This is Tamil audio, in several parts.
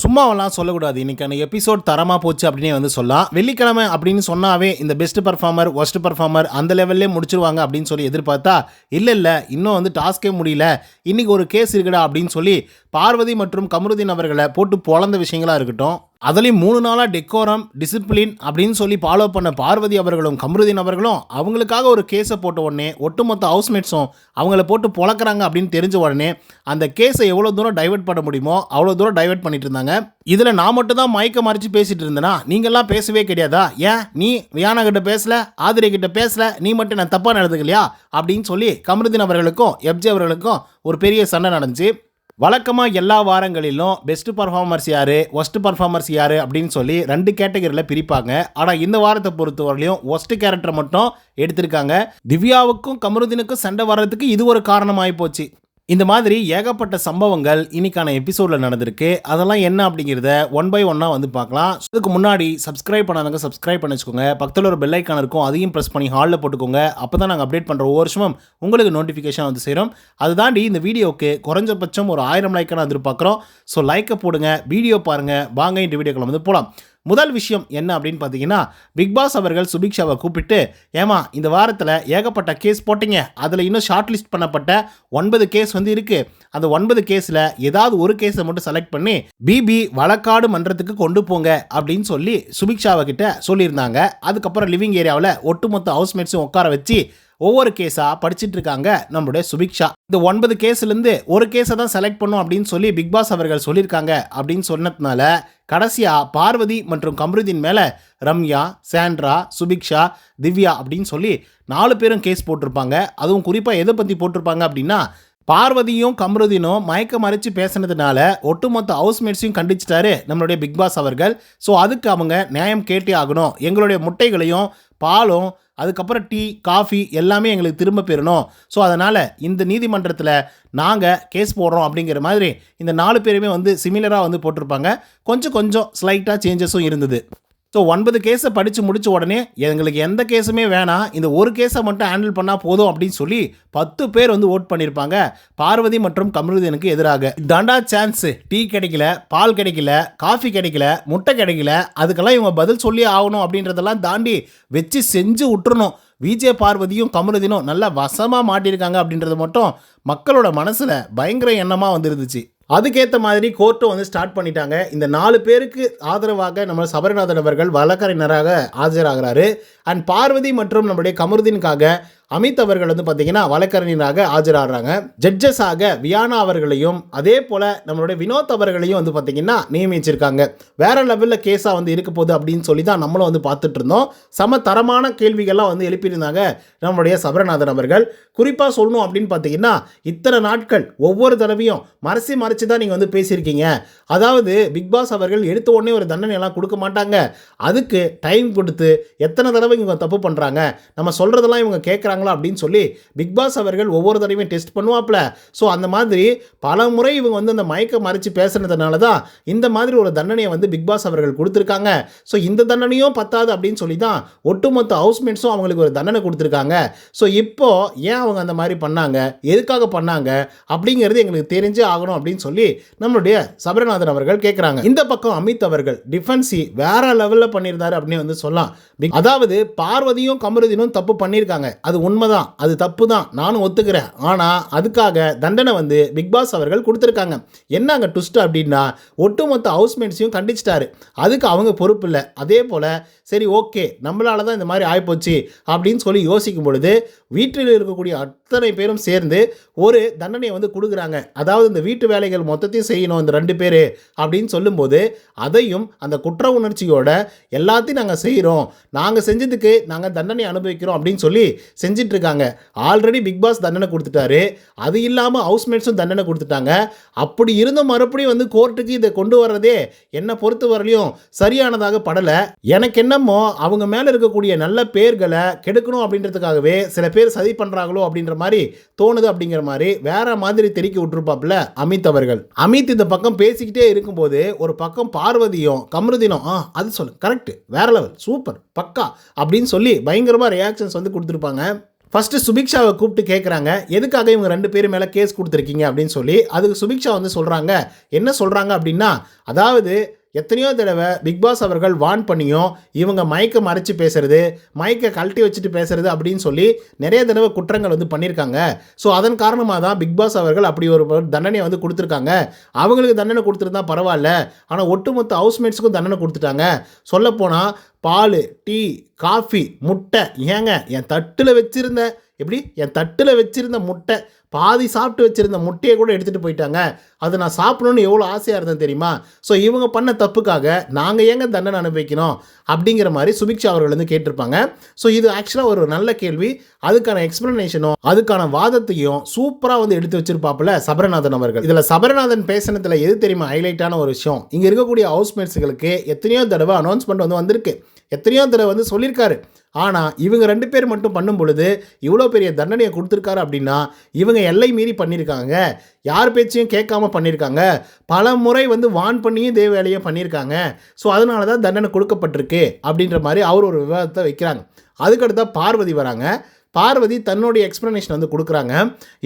சும்மாவெல்லாம் சொல்லக்கூடாது. இன்னைக்கான எபிசோட் தரமா போச்சு அப்படின்னே வந்து சொல்லலாம். வெள்ளிக்கிழமை அப்படின்னு சொன்னாவே இந்த பெஸ்ட் பெர்ஃபார்மர், வொர்ஸ்ட் பெர்ஃபார்மர் அந்த லெவல்லே முடிச்சிருவாங்க அப்படின்னு சொல்லி எதிர்பார்த்தா, இல்ல இன்னும் வந்து டாஸ்கே முடியல. இன்னைக்கு ஒரு கேஸ் இருக்குடா அப்படின்னு சொல்லி பார்வதி மற்றும் கமருதீன் அவர்களை போட்டு பொளந்த விஷயங்களா இருக்கட்டும். அதுலேயும் 3 நாளாக டெக்கோரம் டிசிப்ளின் அப்படின்னு சொல்லி ஃபாலோ பண்ண பார்வதி அவர்களும் கமருதீன் அவர்களும் அவங்களுக்காக ஒரு கேஸை போட்ட உடனே ஒட்டுமொத்த ஹவுஸ்மேட்ஸும் அவங்கள போட்டு பொளக்குறாங்க அப்படின்னு தெரிஞ்ச உடனே அந்த கேஸை எவ்வளோ தூரம் டைவெர்ட் பண்ண முடியுமோ அவ்வளோ தூரம் டைவெர்ட் பண்ணிட்டு இருந்தாங்க. இதில் நான் மட்டும் தான் மயக்க மறைச்சு பேசிட்டு இருந்தேனா, நீங்கள்லாம் பேசவே கிடையாதா? ஏன் நீ வியானா கிட்ட பேசல, ஆதிரை கிட்ட பேசல, நீ மட்டும் நான் தப்பாக நடந்துக்கலையா அப்படின்னு சொல்லி கமருதீன் அவர்களுக்கும் எப்ஜே அவர்களுக்கும் ஒரு பெரிய சண்டை நடந்துச்சு. வழக்கமாக எல்லா வாரங்களிலும் பெஸ்ட் பர்ஃபார்மர்ஸ் யார், ஒஸ்ட் பர்ஃபார்மர்ஸ் யார் அப்படின்னு சொல்லி 2 கேட்டகரியில் பிரிப்பாங்க. ஆனால் இந்த வாரத்தை பொறுத்தவரையிலையும் ஒஸ்ட் கேரக்டர் மட்டும் எடுத்திருக்காங்க. திவ்யாவுக்கும் கமருதீனுக்கும் சண்டை வர்றதுக்கு இது ஒரு காரணமாகி போச்சு. இந்த மாதிரி ஏகப்பட்ட சம்பவங்கள் இன்னைக்கான எபிசோடில் நடந்திருக்கு. அதெல்லாம் என்ன அப்படிங்கிறத ஒன் பை ஒன்னாக வந்து பார்க்கலாம். அதுக்கு முன்னாடி சப்ஸ்கிரைப் பண்ணாதவங்க சப்ஸ்கிரைப் பண்ணி வச்சுக்கோங்க. பக்கத்தில் ஒரு பெல் ஐக்கான் இருக்கும், அதையும் ப்ரெஸ் பண்ணி ஹாலில் போட்டுக்கோங்க. அப்போ தான் நாங்கள் அப்டேட் பண்ணுற ஒவ்வொரு வருஷமும் உங்களுக்கு நோட்டிஃபிகேஷன் வந்து சேரும். அது தாண்டி இந்த வீடியோவுக்கு குறைஞ்சபட்சம் ஒரு 1000 லைக்கான எதிர்பார்க்குறோம். ஸோ லைக்கை போடுங்க, வீடியோ பாருங்கள். வாங்க இந்த வீடியோக்குள்ள வந்து போகலாம். முதல் விஷயம் என்ன அப்படின்னு பார்த்தீங்கன்னா, பிக் பாஸ் அவர்கள் சுபிக்ஷாவை கூப்பிட்டு, ஏமா இந்த வாரத்தில் ஏகப்பட்ட கேஸ் போட்டிங்க, அதில் இன்னும் ஷார்ட் லிஸ்ட் பண்ணப்பட்ட 9 கேஸ் வந்து இருக்குது. அந்த 9 கேஸில் ஏதாவது ஒரு கேஸை மட்டும் செலக்ட் பண்ணி பிபி வழக்காடு மன்றத்துக்கு கொண்டு போங்க அப்படின்னு சொல்லி சுபிக்ஷாவை கிட்ட சொல்லியிருந்தாங்க. அதுக்கப்புறம் லிவிங் ஏரியாவில் ஒட்டுமொத்த ஹவுஸ்மேட்ஸும் உட்கார வச்சு ஒவ்வொரு கேஸாக படிச்சுட்டு இருக்காங்க நம்மளுடைய சுபிக்ஷா. இந்த 9 கேஸ்லேருந்து ஒரு கேஸை தான் செலக்ட் பண்ணும் அப்படின்னு சொல்லி பிக் பாஸ் அவர்கள் சொல்லியிருக்காங்க. அப்படின்னு சொன்னதுனால கடைசியாக பார்வதி மற்றும் கமருதீன் மேலே ரம்யா, சாண்ட்ரா, சுபிக்ஷா, திவ்யா அப்படின்னு சொல்லி 4 பேரும் கேஸ் போட்டிருப்பாங்க. அதுவும் குறிப்பாக எதை பற்றி போட்டிருப்பாங்க அப்படின்னா, பார்வதியும் கமருதீனும் மயக்க மறைச்சு பேசினதுனால ஒட்டுமொத்த ஹவுஸ்மேட்ஸையும் கண்டிச்சிட்டாரு நம்மளுடைய பிக் பாஸ் அவர்கள். ஸோ அதுக்கு அவங்க நியாயம் கேட்டே ஆகணும், எங்களுடைய முட்டைகளையும் பாலும் அதுக்கப்புறம் டீ காஃபி எல்லாமே எங்களுக்கு திரும்ப பெறணும். ஸோ அதனால் இந்த நீதிமன்றத்தில் நாங்கள் கேஸ் போடுறோம் அப்படிங்கிற மாதிரி இந்த 4 பேருமே வந்து சிமிலராக வந்து போட்டிருப்பாங்க. கொஞ்சம் ஸ்லைட்டாக சேஞ்சஸும் இருந்தது. ஸோ 9 கேஸை படித்து முடித்த உடனே எங்களுக்கு எந்த கேஸுமே வேணாம், இந்த ஒரு கேஸை மட்டும் ஹேண்டில் பண்ணால் போதும் அப்படின்னு சொல்லி 10 பேர் வந்து ஓட் பண்ணியிருப்பாங்க பார்வதி மற்றும் கமருதீனுக்கு எதிராக. தாண்டா சான்ஸு, டீ கிடைக்கல, பால் கிடைக்கல, காஃபி கிடைக்கல, முட்டை கிடைக்கல, அதுக்கெல்லாம் இவங்க பதில் சொல்லி ஆகணும் அப்படின்றதெல்லாம் தாண்டி வச்சு செஞ்சு விட்டுறணும். விஜய் பார்வதியும் கமருதீனும் நல்லா வசமாக மாட்டியிருக்காங்க அப்படின்றது மட்டும் மக்களோட மனசில் பயங்கர எண்ணமாக வந்துருந்துச்சு. அதுக்கேற்ற மாதிரி கோர்ட்டும் வந்து ஸ்டார்ட் பண்ணிட்டாங்க. இந்த 4 பேருக்கு ஆதரவாக நம்ம சபரிநாதன் அவர்கள் வழக்கறிஞராக ஆஜராகிறாரு. அண்ட் பார்வதி மற்றும் நம்முடைய கமருதீனுக்காக அமித் அவர்கள் வந்து பார்த்தீங்கன்னா வழக்கறிஞராக ஆஜராகிறாங்க. ஜட்ஜஸாக வியானா அவர்களையும் அதே போல் நம்மளுடைய வினோத் அவர்களையும் வந்து பார்த்தீங்கன்னா நியமிச்சிருக்காங்க. வேற லெவலில் கேஸாக வந்து இருக்க போகுது அப்படின்னு சொல்லி தான் நம்மளும் வந்து பார்த்துட்டு இருந்தோம். சம தரமான கேள்விகள்லாம் வந்து எழுப்பியிருந்தாங்க நம்மளுடைய சபரிநாதன் அவர்கள். குறிப்பாக சொல்லணும் அப்படின்னு பார்த்தீங்கன்னா, இத்தனை நாட்கள் ஒவ்வொரு தடவையும் மறைச்சு தான் நீங்கள் வந்து பேசியிருக்கீங்க. அதாவது பிக் பாஸ் அவர்கள் எடுத்த உடனே ஒரு தண்டனையெல்லாம் கொடுக்க மாட்டாங்க, அதுக்கு டைம் கொடுத்து எத்தனை தடவை இவங்க தப்பு பண்ணுறாங்க, நம்ம சொல்கிறதெல்லாம் இவங்க கேட்குறாங்களா அப்படின்னு சொல்லி பிக் பாஸ் அவர்கள் ஒவ்வொரு தடவையும் டெஸ்ட் பண்ணுவாப்ல. ஸோ அந்த மாதிரி பல முறை இவங்க வந்து அந்த மயக்க மறைச்சு பேசுனதுனால தான் இந்த மாதிரி ஒரு தண்டனையை வந்து பிக் பாஸ் அவர்கள் கொடுத்துருக்காங்க. ஸோ இந்த தண்டனையும் பத்தாது அப்படின்னு சொல்லி தான் ஒட்டுமொத்த ஹவுஸ்மேட்ஸும் அவங்களுக்கு ஒரு தண்டனை கொடுத்துருக்காங்க. ஸோ இப்போ ஏன் அவங்க அந்த மாதிரி பண்ணாங்க, எதுக்காக பண்ணாங்க அப்படிங்கிறது எங்களுக்கு தெரிஞ்சே ஆகணும் அப்படின்னு சொல்லி நம்மளுடைய சபரிநாதன் அவர்கள் கேட்குறாங்க. இந்த பக்கம் அமித் அவர்கள் டிஃபென்சி வேற லெவலில் பண்ணியிருந்தாரு அப்படின்னு வந்து சொல்லலாம். அதாவது பார்வதியும் கமருதீனும் தப்பு பண்ணியிருக்காங்க, அது உண்மைதான், அது தப்பு தான், நானும் ஒத்துக்கிறேன். ஆனால் அதுக்காக தண்டனை வந்து பிக் பாஸ் அவர்கள் கொடுத்துருக்காங்க. என்னங்க ட்விஸ்ட் அப்படின்னா, ஒட்டுமொத்த ஹவுஸ்மேட்ஸையும் கண்டிச்சிட்டாரு, அதுக்கு அவங்க பொறுப்பு இல்லை. அதே போல் சரி ஓகே நம்மளால தான் இந்த மாதிரி ஆகிப்போச்சு அப்படின்னு சொல்லி யோசிக்கும் பொழுது வீட்டில் இருக்கக்கூடிய அத்தனை பேரும் சேர்ந்து ஒரு தண்டனையை வந்து கொடுக்குறாங்க. அதாவது இந்த வீட்டு வேலைகள் மொத்தத்தையும் செய்யணும் இந்த 2 பேர் அப்படின்னு சொல்லும்போது அதையும் அந்த குற்ற உணர்ச்சியோட எல்லாத்தையும் நாங்கள் செய்கிறோம், நாங்கள் செஞ்சதுக்கு நாங்கள் தண்டனை அனுபவிக்கிறோம் அப்படின்னு சொல்லி செஞ்சிட்ருக்காங்க. ஆல்ரெடி பிக் பாஸ் தண்டனை கொடுத்துட்டாரு, அது இல்லாமல் ஹவுஸ்மேட்ஸும் தண்டனை கொடுத்துட்டாங்க. அப்படி இருந்தும் மறுபடியும் வந்து கோர்ட்டுக்கு இதை கொண்டு வர்றதே என்னை பொறுத்த வரலையும் சரியானதாக படலை. எனக்கு என்னமோ அவங்க மேலே இருக்கக்கூடிய நல்ல பேர்களை கெடுக்கணும் அப்படின்றதுக்காகவே சில பேர் சதி பண்ணுறாங்களோ அப்படின்ற மாதிரி தோணுது அப்படிங்கிற மாதிரி வேற மாதிரி தெறிக்கி விட்டுருப்பாப்புல அமித் அவர்கள். அமித் இந்த பக்கம் பேசிக்கிட்டே இருக்கும்போது ஒரு பக்கம் பார்வதியும் கமருதீனும் அது சொல்லு கரெக்ட், வேற லெவல், சூப்பர், பக்கா அப்படின்னு சொல்லி பயங்கரமாக ரியாக்ஷன்ஸ் வந்து கொடுத்துருப்பாங்க. ஃபஸ்ட்டு சுபிக்ஷாவை கூப்பிட்டு கேட்குறாங்க, எதுக்காக இவங்க 2 பேர் மேலே கேஸ் கொடுத்துருக்கீங்க அப்படின்னு சொல்லி. அதுக்கு சுபிக்ஷா வந்து சொல்கிறாங்க, என்ன சொல்கிறாங்க அப்படின்னா, அதாவது எத்தனையோ தடவை பிக் பாஸ் அவர்கள் வார்ன் பண்ணியும் இவங்க மைக்கை மறைச்சி பேசுறது, மைக்கை கழட்டி வச்சுட்டு பேசுறது அப்படின்னு சொல்லி நிறைய தடவை குற்றங்கள் வந்து பண்ணியிருக்காங்க. ஸோ அதன் காரணமாக தான் பிக் பாஸ் அவர்கள் அப்படி ஒரு தண்டனையை வந்து கொடுத்துருக்காங்க. அவங்களுக்கு தண்டனை கொடுத்துருந்தா பரவாயில்ல, ஆனால் ஒட்டுமொத்த ஹவுஸ்மேட்ஸுக்கும் தண்டனை கொடுத்துட்டாங்க. சொல்லப்போனால் பால், டீ, காஃபி, முட்டை, ஏங்க என் தட்டில் வச்சுருந்த என் தட்டில் வச்சுருந்த முட்டை, பாதி சாப்பிட்டு வச்சுருந்த முட்டையை கூட எடுத்துகிட்டு போயிட்டாங்க. அதை நான் சாப்பிடணுன்னு எவ்வளோ ஆசையாக இருந்தேன் தெரியுமா? ஸோ இவங்க பண்ண தப்புக்காக நாங்கள் ஏங்க தண்டனை அனுபவிக்கணும் அப்படிங்கிற மாதிரி சுபிக்ஷா அவர்கள் வந்து கேட்டிருப்பாங்க. ஸோ இது ஆக்சுவலாக ஒரு நல்ல கேள்வி. அதுக்கான எக்ஸ்ப்ளனேஷனும் அதுக்கான வாதத்தையும் சூப்பராக வந்து எடுத்து வச்சிருப்பாப்புல சபரநாதன் அவர்கள். இதில் சபரநாதன் பேசினதில் எது தெரியுமா ஹைலைட்டான ஒரு விஷயம், இங்கே இருக்கக்கூடிய ஹவுஸ்மேட்ஸுகளுக்கு எத்தனையோ தடவை அனௌன்ஸ்மெண்ட் வந்து வந்திருக்கு, எத்தனையோ தடவை வந்து சொல்லியிருக்காரு. ஆனால் இவங்க 2 பேர் மட்டும் பண்ணும் பொழுது இவ்வளோ பெரிய தண்டனையை கொடுத்துருக்காரு அப்படின்னா இவங்க எல்லை மீறி பண்ணியிருக்காங்க. யார் பேச்சையும் கேட்காம பண்ணியிருக்காங்க. பல முறை வந்து வான் பண்ணியும் இதே வேலையை பண்ணியிருக்காங்க. ஸோ அதனால தான் தண்டனை கொடுக்கப்பட்டிருக்கு அப்படின்ற மாதிரி அவர் ஒரு விவாதத்தை வைக்கிறாங்க. அதுக்கடுத்த பார்வதி வராங்க. பார்வதி தன்னுடைய எக்ஸ்ப்ளனேஷன் வந்து கொடுக்குறாங்க.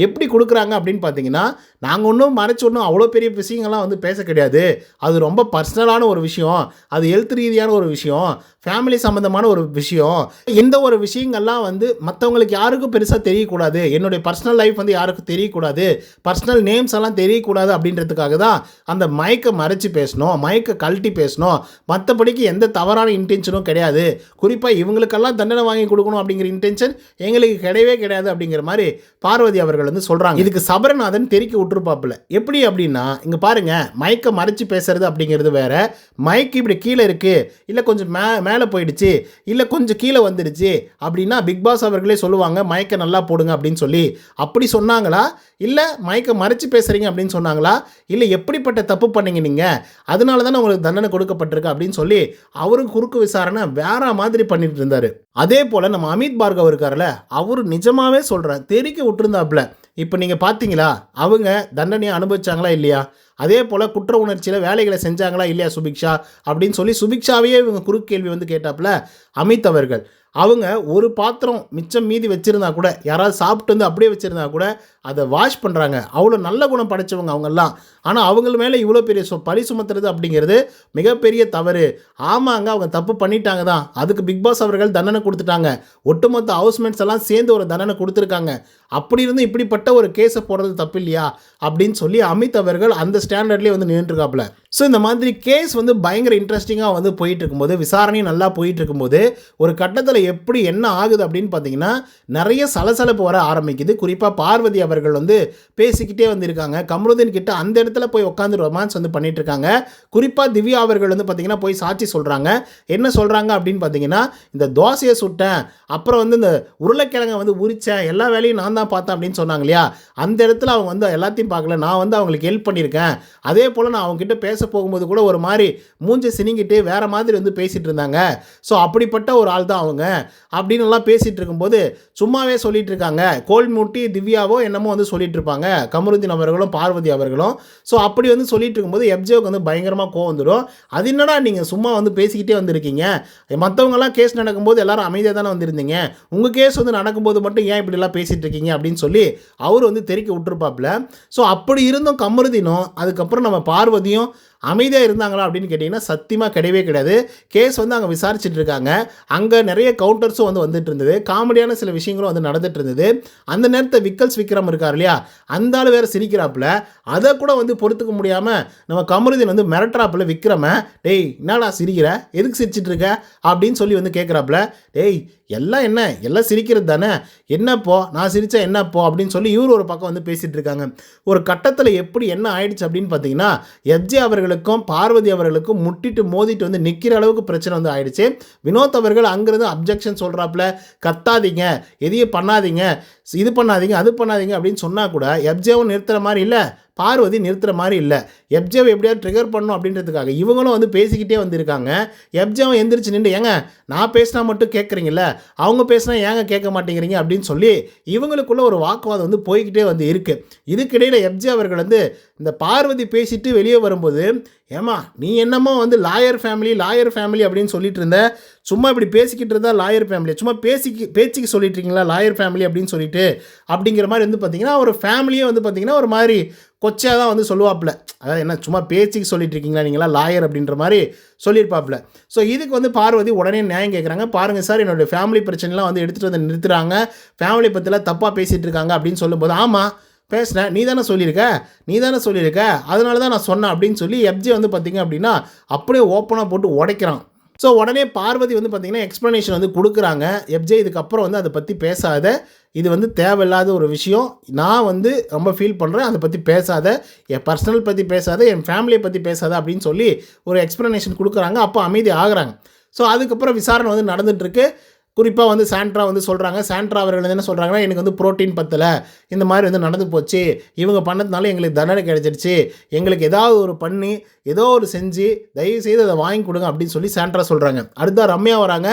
எப்படி கொடுக்குறாங்க அப்படின்னு பார்த்தீங்கன்னா, நாங்கள் ஒன்றும் மறைச்சு ஒன்றும் அவ்வளோ பெரிய விஷயங்கள்லாம் வந்து பேச கிடையாது. அது ரொம்ப பர்சனலான ஒரு விஷயம், அது ஹெல்த் ரீதியான ஒரு விஷயம், ஃபேமிலி சம்மந்தமான ஒரு விஷயம். இந்த ஒரு விஷயங்கள்லாம் வந்து மற்றவங்களுக்கு யாருக்கும் பெருசாக தெரியக்கூடாது, என்னுடைய பர்சனல் லைஃப் வந்து யாருக்கும் தெரியக்கூடாது, பர்சனல் நேம்ஸ் எல்லாம் தெரியக்கூடாது அப்படின்றதுக்காக தான் அந்த மைக்கை மறைச்சி பேசணும், மைக்கை கழட்டி பேசணும். மற்றபடிக்கு எந்த தவறான இன்டென்ஷனும் கிடையாது. குறிப்பாக இவங்களுக்கெல்லாம் தண்டனை வாங்கி கொடுக்கணும் அப்படிங்கிற இன்டென்ஷன் எங்களுக்கு கிடையவே கிடையாது அப்படிங்கிற மாதிரி பார்வதி அவர்கள் வந்து சொல்கிறாங்க. இதுக்கு சபரநாதன் தெறிக்க விட்டுருப்பாப்புல. எப்படி அப்படின்னா, இங்கே பாருங்கள், மைக்கை மறைச்சி பேசுறது அப்படிங்கிறது வேற, மைக் இப்படி கீழே இருக்குது, இல்லை கொஞ்சம் மேலே போயிடுச்சு, இல்லை கொஞ்சம் கீழே வந்துடுச்சு அப்படின்னா பிக் பாஸ் அவர்களே சொல்லுவாங்க மைக்கை நல்லா போடுங்க அப்படின்னு சொல்லி. அப்படி சொன்னாங்களா, இல்லை மைக்கை மறைச்சி பேசுகிறீங்க அப்படின்னு சொன்னாங்களா, இல்லை எப்படிப்பட்ட தப்பு பண்ணீங்க நீங்கள், அதனால தானே உங்களுக்கு தண்டனை கொடுக்கப்பட்டிருக்கு அப்படின்னு சொல்லி அவரும் குறுக்கு விசாரணை வேற மாதிரி பண்ணிட்டு இருந்தார். அதே போல் நம்ம அமித் பார்கவ் இருக்கார்ல, அவர் நிஜமாகவே சொல்கிறேன் தெறிக்க விட்டுருந்தாப்புல. இப்போ நீங்கள் பார்த்தீங்களா, அவங்க தண்டனையை அனுபவிச்சாங்களா இல்லையா, அதே போல் குற்ற உணர்ச்சியில் வேலைகளை செஞ்சாங்களா இல்லையா சுபிக்ஷா அப்படின்னு சொல்லி சுபிக்ஷாவையே இவங்க குறுக்கேள்வி வந்து கேட்டாப்புல அமித் அவர்கள். அவங்க ஒரு பாத்திரம் மிச்சம் மீதி வச்சுருந்தா கூட, யாராவது சாப்பிட்டு வந்து அப்படியே வச்சுருந்தா கூட அதை வாஷ் பண்ணுறாங்க. அவ்வளோ நல்ல குணம் படைச்சவங்க அவங்கெல்லாம். ஆனால் அவங்கள மேலே இவ்வளோ பெரிய பழி சுமத்துறது அப்படிங்கிறது மிகப்பெரிய தவறு. ஆமாங்க, அவங்க தப்பு பண்ணிட்டாங்க தான், அதுக்கு பிக் பாஸ் அவர்கள் தண்டனை கொடுத்துட்டாங்க. ஒட்டுமொத்த ஹவுஸ்மேட்ஸ் எல்லாம் சேர்ந்து ஒரு தண்டனை கொடுத்துருக்காங்க. அப்படி இருந்து இப்படிப்பட்ட ஒரு கேஸை போடுறது தப்பு இல்லையா அப்படின்னு சொல்லி அமித் அவர்கள் அந்த ஸ்டாண்டர்ட்லேயே வந்து நின்றுருக்காப்புல. ஸோ இந்த மாதிரி கேஸ் வந்து பயங்கர இன்ட்ரெஸ்டிங்காக வந்து போயிட்டு இருக்கும்போது, விசாரணையும் நல்லா போயிட்டு இருக்கும்போது, ஒரு கட்டத்தில் எப்படி என்ன ஆகுது அப்படின்னு பார்த்தீங்கன்னா, நிறைய சலசலப்பு வர ஆரம்பிக்குது. குறிப்பாக பார்வதி அவர்கள் வந்து பேசிக்கிட்டே வந்திருக்காங்க. கமருதீன் கிட்ட அந்த இடத்துல போய் உட்காந்து ரொமான்ஸ் வந்து பண்ணிட்டு இருக்காங்க. குறிப்பாக திவ்யா அவர்கள் வந்து பார்த்தீங்கன்னா போய் சாட்சி சொல்கிறாங்க. என்ன சொல்கிறாங்க அப்படின்னு பார்த்தீங்கன்னா, இந்த தோசையை சுட்டேன், அப்புறம் வந்து இந்த உருளைக்கிழங்கை வந்து உரித்தேன், எல்லா வேலையும் நான் தான் பார்த்தேன் அப்படின்னு சொன்னாங்க இல்லையா. அந்த இடத்துல அவங்க வந்து எல்லாத்தையும் பார்க்கல, நான் வந்து அவங்களுக்கு ஹெல்ப் பண்ணியிருக்கேன். அதே போல் நான் அவங்ககிட்ட பேச போகும்போது கூட ஒரு மாதிரி மூஞ்சி சினிங்கிட்டு வேற மாதிரி வந்து பேசிகிட்டு இருந்தாங்க. ஸோ அப்படிப்பட்ட ஒரு ஆள் தான் அவங்க அப்படின்னு எல்லாம் பேசிகிட்டு இருக்கும்போது சும்மாவே சொல்லிட்டு இருக்காங்க. கோல்மூட்டி திவ்யாவோ என்னமோ வந்து சொல்லிட்டு இருப்பாங்க கமருதீன் அவர்களும் பார்வதி அவர்களும். ஸோ அப்படி வந்து சொல்லிட்டு இருக்கும்போது எப்ஜேவுக்கு வந்து பயங்கரமாக கோவம் வந்துடும். அது என்னடா நீங்கள் சும்மா வந்து பேசிக்கிட்டே வந்திருக்கீங்க, மற்றவங்கலாம் கேஸ் நடக்கும்போது எல்லாரும் அமைதியாக தானே வந்திருந்தீங்க, உங்கள் கேஸ் வந்து நடக்கும்போது மட்டும் ஏன் இப்படிலாம் பேசிகிட்டு இருக்கீங்க அப்படின்னு சொல்லி அவர் வந்து தெறிக்க விட்டுருப்பாப்புல. ஸோ அப்படி இருந்தும் கமருதீனும் அதுக்கப்புறம் நம்ம பார்வதியும் அமைதியாக இருந்தாங்களா அப்படின்னு கேட்டிங்கன்னா சத்தியமாக கிடையவே கிடையாது. கேஸ் வந்து அங்கே விசாரிச்சுட்டு இருக்காங்க. அங்கே நிறைய கவுண்டர்ஸும் வந்து வந்துட்டு இருந்தது. காமெடியான சில விஷயங்களும் வந்து நடந்துட்டு இருந்தது. அந்த நேரத்தை விக்கல்ஸ் விக்ரம் இருக்கார் இல்லையா, அந்த ஆள் வேறு சிரிக்கிறாப்புல. அதை கூட வந்து பொறுத்துக்க முடியாமல் நம்ம கமருதீன் வந்து மிரட்டுறாப்புல விக்ரமை, டேய் என்னடா சிரிக்கிற, எதுக்கு சிரிச்சிட்டு இருக்க அப்படின்னு சொல்லி வந்து கேட்குறாப்புல. டேய் எல்லாம் என்ன, எல்லாம் சிரிக்கிறது தானே, என்னப்போ நான் சிரித்தா என்னப்போ அப்படின்னு சொல்லி இவர் ஒரு பக்கம் வந்து பேசிகிட்டு இருக்காங்க. ஒரு கட்டத்தில் எப்படி என்ன ஆயிடுச்சு அப்படின்னு பார்த்தீங்கன்னா, எப்ஜே அவர்களுக்கும் பார்வதி அவர்களுக்கும் முட்டிட்டு மோதிட்டு வந்து நிற்கிற அளவுக்கு பிரச்சனை வந்து ஆயிடுச்சு. வினோத் அவர்கள் அங்கிருந்து அப்ஜெக்ஷன் சொல்கிறாப்புல, கத்தாதீங்க, எதையும் பண்ணாதீங்க, இது பண்ணாதீங்க, அது பண்ணாதீங்க அப்படின்னு சொன்னால் கூட எப்ஜேவும் நிறுத்துகிற மாதிரி இல்லை, பார்வதி நிறுத்துகிற மாதிரி இல்லை. எப்ஜேவை எப்படியாவது ட்ரிகர் பண்ணணும் அப்படின்றதுக்காக இவங்களும் வந்து பேசிக்கிட்டே வந்திருக்காங்க. எப்ஜேவும் எந்திரிச்சு நின்று, ஏங்க நான் பேசினா மட்டும் கேட்குறீங்கள, அவங்க பேசினா ஏங்க கேட்க மாட்டேங்கிறீங்க அப்படின்னு சொல்லி இவங்களுக்குள்ள ஒரு வாக்குவாதம் வந்து போய்கிட்டே வந்து இருக்குது. இதுக்கிடையில் எப்ஜே அவர்கள் வந்து இந்த பார்வதி பேசிட்டு வெளியே வரும்போது, ஏமா நீ என்னமோ வந்து லாயர் ஃபேமிலி அப்படின்னு சொல்லிட்டு இருந்த, சும்மா இப்படி பேசிக்கிட்டு இருந்தால் லாயர் ஃபேமிலி, சும்மா பேச்சுக்கு சொல்லிட்டு இருக்கீங்களா லாயர் ஃபேமிலி அப்படின்னு சொல்லிட்டு, அப்படிங்கிற மாதிரி வந்து பார்த்திங்கன்னா ஒரு ஃபேமிலியே வந்து பார்த்திங்கன்னா ஒரு மாதிரி கொச்சையாக தான் வந்து சொல்லுவாப்புல. அதாவது என்ன சும்மா பேச்சுக்கு சொல்லிட்டு இருக்கீங்களா நீங்களா லாயர் அப்படின்ற மாதிரி சொல்லியிருப்பாப்புல. ஸோ இதுக்கு வந்து பார்வதி உடனே நியாயம் கேட்குறாங்க. பாருங்கள் சார், என்னோடய ஃபேமிலி பிரச்சனைலாம் வந்து எடுத்துகிட்டு வந்து நிறுத்துறாங்க, ஃபேமிலி பற்றிலாம் தப்பாக பேசிகிட்டு இருக்காங்க அப்படின்னு சொல்லும்போது, ஆமாம் பேசினேன், நீ தானே சொல்லியிருக்க, அதனால தான் நான் சொன்னேன் அப்படின்னு சொல்லி எப்ஜே வந்து பார்த்திங்க அப்படின்னா அப்படியே ஓப்பனாக போட்டு உடைக்கிறான். ஸோ உடனே பார்வதி வந்து பார்த்திங்கன்னா எக்ஸ்ப்ளனேஷன் வந்து கொடுக்குறாங்க. எப்ஜே இதுக்கப்புறம் வந்து அதை பற்றி பேசாத, இது வந்து தேவையில்லாத ஒரு விஷயம், நான் வந்து ரொம்ப ஃபீல் பண்ணுறேன், அதை பற்றி பேசாத, என் பர்சனல் பற்றி பேசாத, என் ஃபேமிலியை பற்றி பேசாத அப்படின்னு சொல்லி ஒரு எக்ஸ்ப்ளனேஷன் கொடுக்குறாங்க. அப்போ அமைதி ஆகுறாங்க. ஸோ அதுக்கப்புறம் விசாரணை வந்து நடந்துகிட்ருக்கு. குறிப்பாக வந்து சாண்ட்ரா வந்து சொல்கிறாங்க. சாண்ட்ரா அவர்கள் என்ன சொல்கிறாங்கன்னா, எனக்கு வந்து புரோட்டீன் பத்தலை, இந்த மாதிரி வந்து நடந்து போச்சு, இவங்க பண்ணதுனால எங்களுக்கு தண்டனை கிடைச்சிருச்சு, எங்களுக்கு ஏதாவது ஒரு பண்ணி ஏதோ ஒரு செஞ்சு தயவுசெய்து அதை வாங்கி கொடுங்க அப்படின்னு சொல்லி சாண்ட்ரா சொல்கிறாங்க. அடுத்த ரம்யா வராங்க.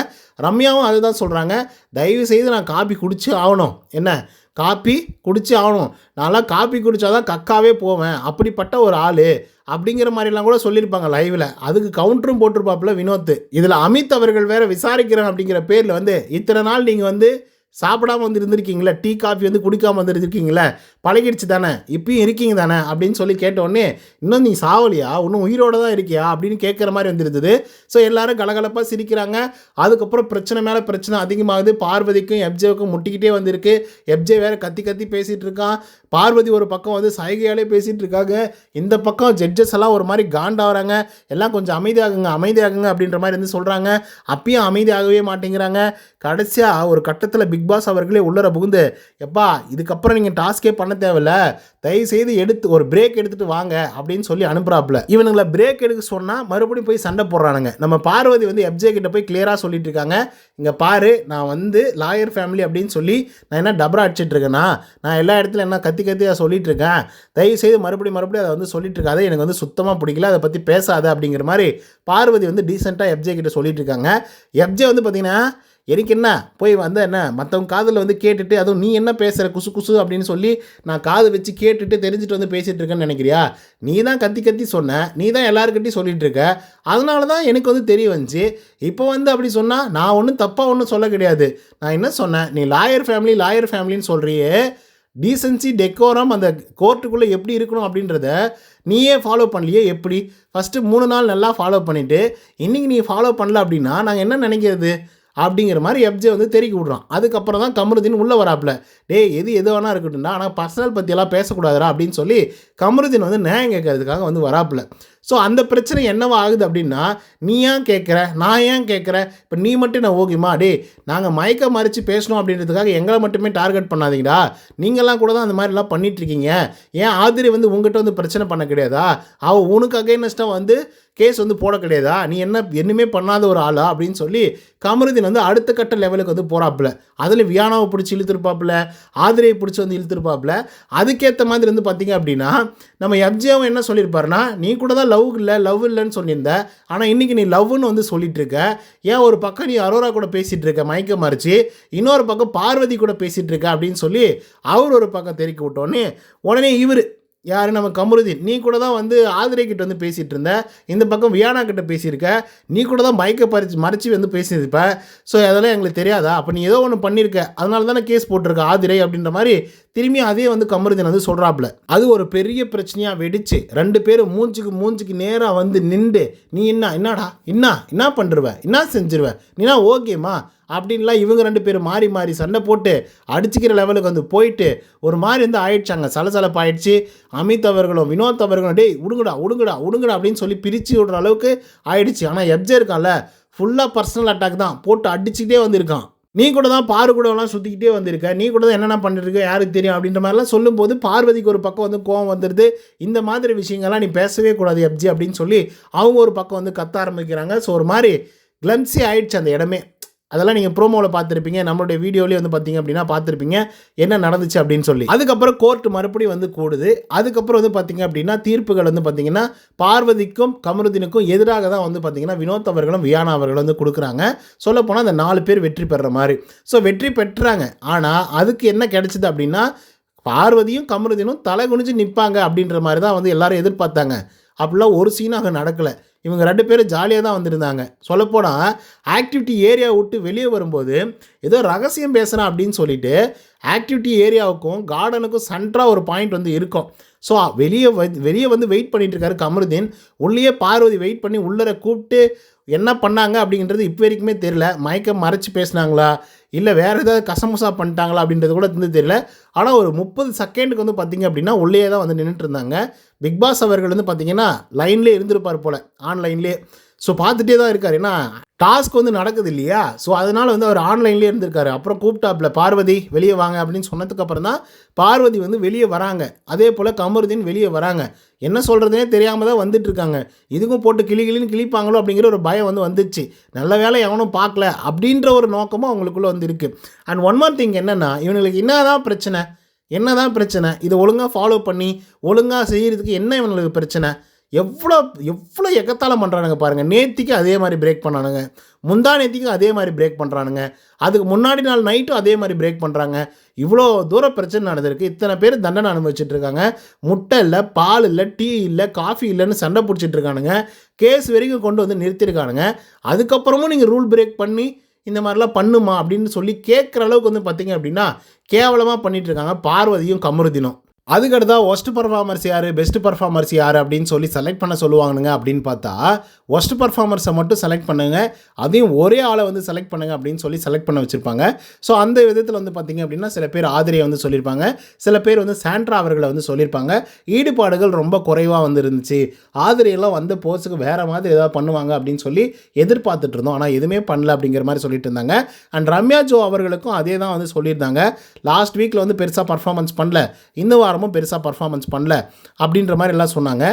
ரம்யாவும் அதுதான் சொல்கிறாங்க, தயவுசெய்து நான் காப்பி குடிச்சு ஆகணும், என்ன காப்பி குடிச்சு ஆகணும், நான்லாம் காப்பி குடித்தாதான் கக்காவே போவேன், அப்படிப்பட்ட ஒரு ஆள் அப்படிங்கிற மாதிரிலாம் கூட சொல்லியிருப்பாங்க லைவில். அதுக்கு கவுண்டரும் போட்டிருப்பாப்புல வினோத். இதில் அமித் அவர்கள் வேறு விசாரிக்கிறேன் அப்படிங்கிற பேரில் வந்து, இத்தனை நாள் நீங்கள் வந்து சாப்பிடாமல் வந்து இருந்திருக்கீங்களே, டீ காஃபி வந்து குடிக்காமல் வந்து இருந்திருக்கீங்களே, பழகிடுச்சு தானே, இப்பயும் இருக்கீங்க தானே அப்படின்னு சொல்லி கேட்டோடனே, இன்னும் நீ சாவலியா, இன்னும் உயிரோடு தான் இருக்கியா அப்படின்னு கேட்குற மாதிரி வந்துருந்தது. ஸோ எல்லோரும் கலகலப்பாக சிரிக்கிறாங்க. அதுக்கப்புறம் பிரச்சனை மேலே பிரச்சனை அதிகமாகுது. பார்வதிக்கும் எப்ஜேவுக்கும் முட்டிக்கிட்டே வந்திருக்கு. எப்ஜே வேறு கத்தி கத்தி பேசிகிட்டு இருக்கான். பார்வதி ஒரு பக்கம் வந்து சைகையாலே பேசிகிட்டு இருக்காங்க. இந்த பக்கம் ஜட்ஜஸ் எல்லாம் ஒரு மாதிரி காண்டாகிறாங்க. எல்லாம் கொஞ்சம் அமைதியாகுங்க அப்படின்ற மாதிரி வந்து சொல்கிறாங்க. அப்பயும் அமைதியாகவே மாட்டேங்கிறாங்க. கடைசியாக ஒரு கட்டத்தில் பிக் பாஸ் அவர்களே உள்ளர புகுந்து, எப்பா இதுக்கப்புறம் நீங்கள் டாஸ்கே பண்ண தேவையில்ல, தயவுசெய்து ஒரு பிரேக் எடுத்துகிட்டு வாங்க அப்படின்னு சொல்லி அனுப்புகிறாப்புல. இவனுங்களை பிரேக் எடுக்க சொன்னால் மறுபடியும் போய் சண்டை போடுறானுங்க. நம்ம பார்வதி வந்து எப்ஜே கிட்ட போய் கிளியராக சொல்லிட்டு இருக்காங்க, இங்கே பாரு, நான் வந்து லாயர் ஃபேமிலி அப்படின்னு சொல்லி நான் என்ன டபரா அடிச்சிட்டு இருக்கேன்னா, நான் எல்லா இடத்துல என்ன கத்தியாக சொல்லிட்டு இருக்கேன், தயவுசெய்து மறுபடியும் அதை வந்து சொல்லிட்டு இருக்காது, எனக்கு வந்து சுத்தமாக பிடிக்கல, அதை பற்றி பேசாத அப்படிங்கிற மாதிரி பார்வதி வந்து டீசெண்டாக எப்ஜே கிட்ட சொல்லிட்டு இருக்காங்க. எப்ஜே வந்து பார்த்தீங்கன்னா, எனக்கு என்ன போய் வந்து என்ன மற்றவங்க காதில் வந்து கேட்டுட்டு, அதுவும் நீ என்ன பேசுகிற குசு அப்படின்னு சொல்லி நான் காது வச்சு கேட்டுட்டு தெரிஞ்சுட்டு வந்து பேசிகிட்டு இருக்கேன்னு நினைக்கிறியா? நீ தான் கத்தி சொன்ன, நீ தான் எல்லாருக்கிட்டையும் சொல்லிகிட்டு இருக்க, அதனால தான் எனக்கு வந்து தெரிய வந்துச்சு. இப்போ வந்து அப்படி சொன்னால் நான் ஒன்றும் தப்பாக ஒன்றும் சொல்ல கிடையாது. நான் என்ன சொன்னேன், நீ லாயர் ஃபேமிலின்னு சொல்கிறியே, டீசன்சி டெக்கோரம் அந்த கோர்ட்டுக்குள்ளே எப்படி இருக்கணும் அப்படின்றத நீயே ஃபாலோ பண்ணலையே எப்படி? ஃபஸ்ட்டு 3 நாள் நல்லா ஃபாலோ பண்ணிவிட்டு இன்றைக்கி நீ ஃபாலோ பண்ணல அப்படின்னா நாங்கள் என்ன நினைக்கிறது அப்படிங்கிற மாதிரி எப்ஜே வந்து தெரிவிக்க விட்றான். அதுக்கப்புறம் தான் கமருதீன் உள்ளே வராப்புல, எது வேணா இருக்கட்டும்டா, ஆனால் பர்சனல் பற்றியெல்லாம் பேசக்கூடாதுரா அப்படின்னு சொல்லி கமருதீன் வந்து நியாயம் கேட்கறதுக்காக வந்து வராப்புல. ஸோ அந்த பிரச்சனை என்னவா ஆகுது அப்படின்னா, நீ ஏன் கேட்குற, நான் ஏன் கேட்குறேன், இப்போ நீ மட்டும் நான் ஓகேமா, நாங்கள் மயக்க மறித்து பேசணும் அப்படின்றதுக்காக எங்களை மட்டுமே டார்கெட் பண்ணாதீங்கடா, நீங்கள்லாம் கூட தான் அந்த மாதிரிலாம் பண்ணிகிட்ருக்கீங்க, ஏன் ஆதிரி வந்து உங்ககிட்ட வந்து பிரச்சனை பண்ண கிடையாதா, அவள் உனக்கு அகைனஸ்ட்டாக வந்து கேஸ் வந்து போட கிடையாதா, நீ என்னமே பண்ணாத ஒரு ஆளா அப்படின்னு சொல்லி கமருதீன் வந்து அடுத்த கட்ட லெவலுக்கு வந்து போகிறாப்புல. அதில் வியானாவை பிடிச்சி இழுத்துருப்பாப்புல, ஆதிரியை பிடிச்சி வந்து இழுத்துருப்பாப்புல. அதுக்கேற்ற மாதிரி வந்து பார்த்திங்க அப்படின்னா நம்ம எப்ஜேவும் என்ன சொல்லியிருப்பாருன்னா, நீ கூட தான் லவ் இல்லைன்னு சொல்லியிருந்த, ஆனால் இன்றைக்கி நீ லவ்னு வந்து சொல்லிட்டு இருக்க, ஏன் ஒரு பக்கம் நீ அரோரா கூட பேசிகிட்டு இருக்க மயக்க மறிச்சு, இன்னொரு பக்கம் பார்வதி கூட பேசிகிட்டு இருக்க அப்படின்னு சொல்லி அவர் ஒரு பக்கம் தெரிவிக்க விட்டோன்னே, உடனே இவர் யார் நம்ம கமருதீன், நீ கூட தான் வந்து ஆதிரை கிட்ட வந்து பேசிகிட்டு இருந்த, இந்த பக்கம் வியானா கிட்ட பேசியிருக்க, நீ கூட தான் மயக்க மறைச்சி வந்து பேசியிருப்ப, ஸோ அதெல்லாம் எங்களுக்கு தெரியாதா, அப்போ நீ ஏதோ ஒன்று பண்ணியிருக்க, அதனால தானே கேஸ் போட்டிருக்க ஆதிரை அப்படின்ற மாதிரி திரும்பி அதே வந்து கமருதீன் வந்து சொல்கிறாப்புல. அது ஒரு பெரிய பிரச்சனையாக வெடிச்சு 2 பேரும் மூஞ்சுக்கு நேராக வந்து நின்று, நீ என்ன பண்ணுருவ, என்ன செஞ்சிருவ, நீனா ஓகேம்மா அப்படின்லாம் இவங்க 2 பேரும் மாறி சண்டை போட்டு அடிச்சுக்கிற லெவலுக்கு வந்து போயிட்டு ஒரு மாதிரி வந்து ஆயிடுச்சாங்க, சலசலப்பு ஆயிடுச்சு. அமித் அவர்களும் வினோத் அவர்களும் உடுங்கடா அப்படின்னு சொல்லி பிரித்து விடுற அளவுக்கு ஆயிடுச்சு. ஆனால் எப்ஜே இருக்கான்ல, ஃபுல்லாக பர்சனல் அட்டாக் தான் போட்டு அடிச்சுக்கிட்டே வந்திருக்கான். நீ கூட தான் பாரு கூடலாம் சுற்றிக்கிட்டே வந்திருக்க, நீ கூட தான் என்னென்ன பண்ணிருக்க யாருக்கு தெரியும் அப்படின்ற மாதிரிலாம் சொல்லும்போது பார்வதிக்கு ஒரு பக்கம் வந்து கோவம் வந்துடுது. இந்த மாதிரி விஷயங்கள்லாம் நீ பேசவே கூடாது எப்ஜே அப்படின்னு சொல்லி அவங்க ஒரு பக்கம் வந்து கத்த ஆரம்பிக்கிறாங்க. ஸோ ஒரு மாதிரி கிளம்ஸி ஆயிடுச்சு அந்த இடமே. அதெல்லாம் நீங்கள் ப்ரோமோவில் பார்த்துருப்பீங்க, நம்மளுடைய வீடியோலேயே வந்து பார்த்தீங்க அப்படின்னா பார்த்துருப்பீங்க என்ன நடந்துச்சு அப்படின்னு சொல்லி. அதுக்கப்புறம் கோர்ட் மறுபடியும் வந்து கூடுது. அதுக்கப்புறம் வந்து பார்த்தீங்க அப்படின்னா தீர்ப்புகள் வந்து பார்த்தீங்கன்னா பார்வதிக்கும் கமருதீனுக்கும் எதிராக தான் வந்து பார்த்தீங்கன்னா வினோத் அவர்களும் வியானா அவர்களும் வந்து கொடுக்குறாங்க. சொல்லப்போனால் அந்த 4 பேர் வெற்றி பெறுற மாதிரி. ஸோ வெற்றி பெற்றாங்க. ஆனால் அதுக்கு என்ன கிடைச்சிது அப்படின்னா பார்வதியும் கமருதீனும் தலை குனிஞ்சு நிற்பாங்க அப்படின்ற மாதிரி தான் வந்து எல்லாரும் எதிர்பார்த்தாங்க. அப்படிலாம் ஒரு சீனும் அங்கே நடக்கலை. இவங்க 2 பேரும் ஜாலியாக தான் வந்திருந்தாங்க. சொல்லப்போனால் ஆக்டிவிட்டி ஏரியா விட்டு வெளியே வரும்போது ஏதோ ரகசியம் பேசுகிறேன் அப்படின்னு சொல்லிட்டு ஆக்டிவிட்டி ஏரியாவுக்கும் கார்டனுக்கும் சென்டராக ஒரு பாயிண்ட் வந்து இருக்கும். ஸோ வெளியே வந்து வெயிட் பண்ணிட்டு இருக்காரு கமருதீன். உள்ளேயே பார்வதி வெயிட் பண்ணி உள்ளர கூப்பிட்டு என்ன பண்ணாங்க அப்படின்றது இப்போ வரைக்குமே தெரியல. மயக்கம் மறைச்சி பேசினாங்களா இல்லை வேறு ஏதாவது கசமுசா பண்ணிட்டாங்களா அப்படின்றது கூட வந்து தெரியல. ஆனால் ஒரு 30 செகண்டுக்கு வந்து பார்த்திங்க அப்படின்னா உள்ளே தான் வந்து நின்றுட்டு இருந்தாங்க. பிக் பாஸ் அவர்கள் வந்து பார்த்திங்கன்னா லைன்லேயே இருந்திருப்பார் போல், ஆன்லைன்லேயே. ஸோ பார்த்துட்டே தான் இருக்கார். ஏன்னா டாஸ்க் வந்து நடக்குது இல்லையா, ஸோ அதனால் வந்து அவர் ஆன்லைன்லேயே இருந்திருக்காரு. அப்புறம் கூப்பிட்டாப்புல பார்வதி வெளியே வாங்க அப்படின்னு சொன்னதுக்கப்புறம் தான் பார்வதி வந்து வெளியே வராங்க. அதே போல் கமருதீன் வெளியே வராங்க. என்ன சொல்கிறதுனே தெரியாமல் தான் வந்துட்டு இருக்காங்க. இதுக்கும் போட்டு கிளின்னு கிழிப்பாங்களோ அப்படிங்கிற ஒரு பயம் வந்து வந்துச்சு. நல்ல வேலை எவனும் பார்க்கல அப்படின்ற ஒரு நோக்கமும் அவங்களுக்குள்ளே வந்து இருக்குது. அண்ட் ஒன் மோர் திங் என்னென்னா, இவங்களுக்கு என்ன தான் பிரச்சனை இதை ஒழுங்காக ஃபாலோ பண்ணி ஒழுங்காக செய்கிறதுக்கு என்ன இவங்களுக்கு பிரச்சனை? எவ்வளோ எக்கத்தாலம் பண்ணுறானுங்க பாருங்கள். நேத்திக்கு அதே மாதிரி பிரேக் பண்ணானுங்க, முந்தா நேத்திக்கும் அதே மாதிரி பிரேக் பண்ணுறானுங்க, அதுக்கு முன்னாடி நாள் நைட்டும் அதே மாதிரி பிரேக் பண்ணுறாங்க. இவ்வளோ தூரம் பிரச்சனை நடந்திருக்கு. இத்தனை பேர் தண்டனை அனுபவிச்சுட்டு இருக்காங்க. முட்டை இல்லை, பால் இல்லை, டீ இல்லை, காஃபி இல்லைன்னு சண்டை பிடிச்சிட்டு இருக்கானுங்க. கேஸ் வரைக்கும் கொண்டு வந்து நிறுத்திருக்கானுங்க. அதுக்கப்புறமும் நீங்கள் ரூல் பிரேக் பண்ணி இந்த மாதிரிலாம் பண்ணுமா அப்படின்னு சொல்லி கேட்குற அளவுக்கு வந்து பார்த்திங்க அப்படின்னா கேவலமாக பண்ணிகிட்ருக்காங்க பார்வதியும் கமருதீனும். அதுக்கடுத்தா ஒஸ்ட் பர்ஃபார்மர்ஸ் யார், பெஸ்ட் பர்ஃபார்மர்ஸ் யார் அப்படின்னு சொல்லி செலக்ட் பண்ண சொல்லுவாங்கங்க. அப்படின்னு பார்த்தா ஒஸ்ட் பர்ஃபார்மர்ஸை மட்டும் செலக்ட் பண்ணுங்க, அதையும் ஒரே ஆளை வந்து செலக்ட் பண்ணுங்க அப்படின்னு சொல்லி செலக்ட் பண்ண வச்சுருப்பாங்க. ஸோ அந்த விதத்தில் வந்து பார்த்திங்க அப்படின்னா சில பேர் ஆதிரியை வந்து சொல்லியிருப்பாங்க, சில பேர் வந்து சாண்ட்ரா அவர்களை வந்து சொல்லியிருப்பாங்க. ஈடுபாடுகள் ரொம்ப குறைவாக வந்து இருந்துச்சு, ஆதிரியெல்லாம் வந்த போஸுக்கு வேறு மாதிரி ஏதாவது பண்ணுவாங்க அப்படின்னு சொல்லி எதிர்பார்த்துட்டு இருந்தோம், ஆனால் எதுவுமே பண்ணல அப்படிங்கிற மாதிரி சொல்லிட்டு இருந்தாங்க. அண்ட் ரம்யா ஜோ அவர்களுக்கும் அதே தான் வந்து சொல்லியிருந்தாங்க. லாஸ்ட் வீக்கில் வந்து பெருசாக பர்ஃபார்மன்ஸ் பண்ணல, இந்த வாரமும் பெருசாக பர்ஃபார்மன்ஸ் பண்ணல அப்படின்ற மாதிரி எல்லாம் சொன்னாங்க.